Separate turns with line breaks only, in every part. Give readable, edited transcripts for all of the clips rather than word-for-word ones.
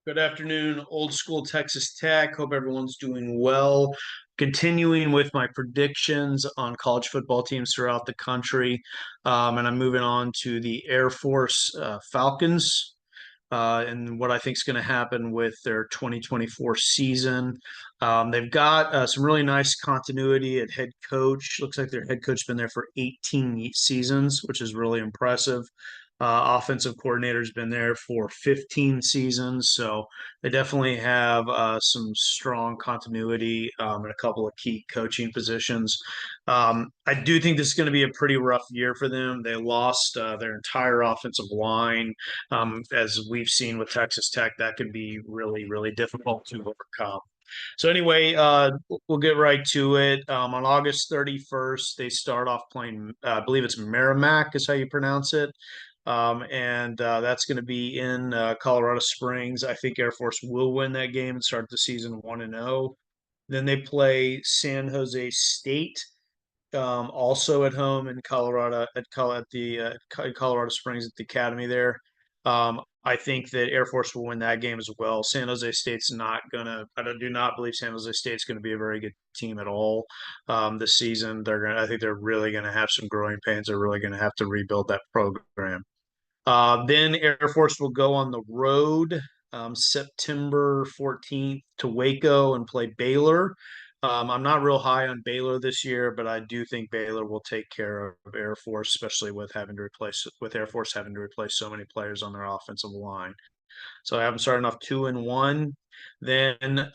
Good afternoon, old school Texas Tech. Hope everyone's doing well. Continuing with my predictions on college football teams throughout the country. And I'm moving on to the Air Force Falcons and what I think is going to happen with their 2024 season. They've got some really nice continuity at head coach. Looks like their head coach has been there for 18 seasons, which is really impressive. Offensive coordinator's been there for 15 seasons, so they definitely have some strong continuity in a couple of key coaching positions. I do think this is going to be a pretty rough year for them. They lost their entire offensive line. As we've seen with Texas Tech, that can be really, really difficult to overcome. So anyway, we'll get right to it. On August 31st, they start off playing, I believe it's Merrimack is how you pronounce it. And that's going to be in Colorado Springs. I think Air Force will win that game and start the season 1-0. Then they play San Jose State, also at home in Colorado at Colorado Springs at the Academy there. I think that Air Force will win that game as well. San Jose State's not gonna. I do not believe San Jose State's going to be a very good team at all this season. They're gonna. I think they're really going to have some growing pains. They're really going to have to rebuild that program. Then Air Force will go on the road September 14th to Waco and play Baylor. I'm not real high on Baylor this year, but I do think Baylor will take care of Air Force, especially with Air Force having to replace so many players on their offensive line. So I have them starting off 2-1. Then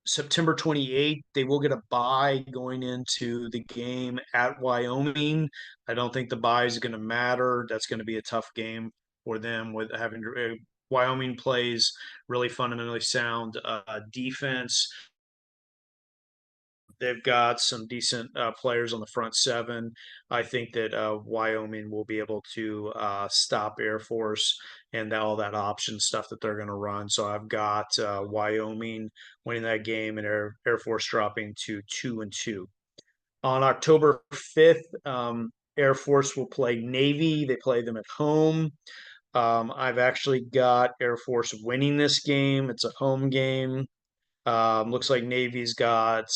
September 28th, they will get a bye going into the game at Wyoming. I don't think the bye is going to matter. That's going to be a tough game for them with having to. Wyoming plays really fundamentally sound defense. They've got some decent players on the front seven. I think that Wyoming will be able to stop Air Force and all that option stuff that they're going to run. So I've got Wyoming winning that game and Air Force dropping to 2-2. On October 5th, Air Force will play Navy. They play them at home. I've actually got Air Force winning this game. It's a home game. Looks like Navy's got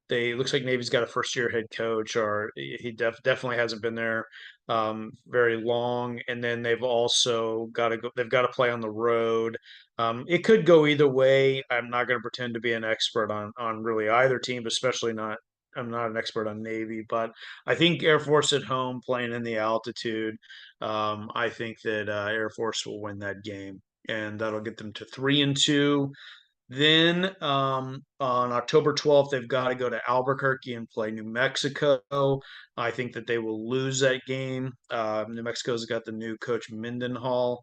they looks like Navy's got a first year head coach, or he definitely hasn't been there very long. And then they've also got to go. They've got to play on the road. It could go either way. I'm not going to pretend to be an expert on really either team, especially not. I'm not an expert on Navy, but I think Air Force at home playing in the altitude. I think that Air Force will win that game, and that'll get them to 3-2. Then on October 12th, they've got to go to Albuquerque and play New Mexico. I think that they will lose that game. New Mexico's got the new coach Mendenhall.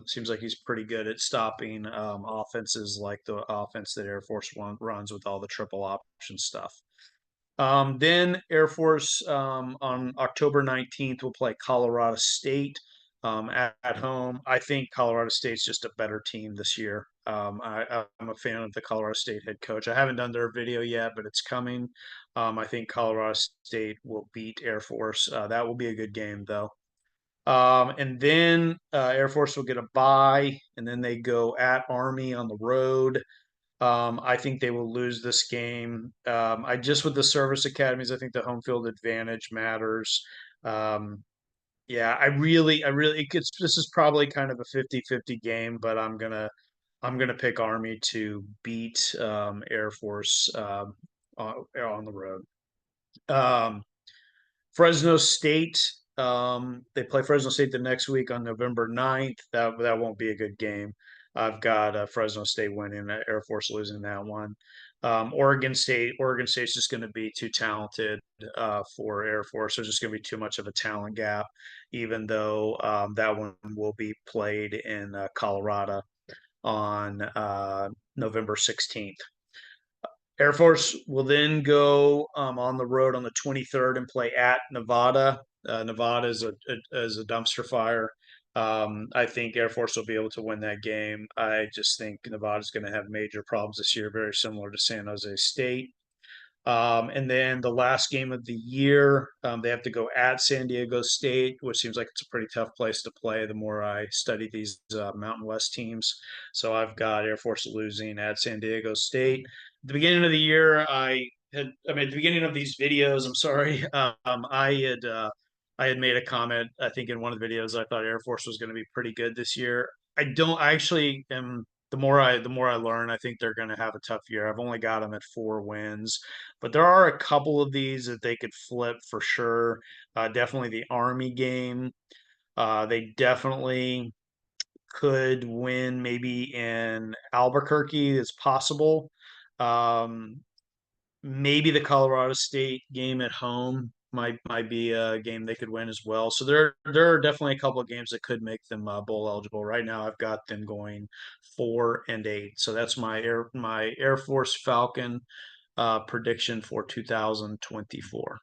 Seems like he's pretty good at stopping offenses like the offense that Air Force One runs with all the triple option stuff. Then Air Force on October 19th will play Colorado State at home. I think Colorado State's just a better team this year. I'm a fan of the Colorado State head coach. I haven't done their video yet, but it's coming. I think Colorado State will beat Air Force. That will be a good game, though. And then Air Force will get a bye, and then they go at Army on the road. I think they will lose this game. I just with the service academies, I think the home field advantage matters. Um, yeah, this is probably kind of a 50-50 game, but I'm gonna pick Army to beat Air Force on the road. Um, Fresno State. They play Fresno State the next week on November 9th. That won't be a good game. I've got Fresno State winning, Air Force losing that one. Oregon State. Oregon State's just going to be too talented for Air Force. There's just going to be too much of a talent gap, even though that one will be played in Colorado on November 16th. Air Force will then go on the road on the 23rd and play at Nevada. Nevada is a dumpster fire. I think Air Force will be able to win that game. I just think Nevada's going to have major problems this year, very similar to San Jose State. And then the last game of the year, they have to go at San Diego State, which seems like it's a pretty tough place to play the more I study these Mountain West teams. So I've got Air Force losing at San Diego State. At the beginning of the year, I mean, at the beginning of these videos, I'm sorry, I had made a comment, I think in one of the videos, I thought Air Force was going to be pretty good this year. I actually am the more I learn, I think they're going to have a tough year. I've only got them at 4 wins, but there are a couple of these that they could flip for sure. Definitely the Army game. They definitely could win maybe in Albuquerque. It's possible. Um, Maybe the Colorado State game at home might be a game they could win as well. So there are definitely a couple of games that could make them bowl eligible. Right now, I've got them going 4-8. So that's my Air Force Falcon prediction for 2024.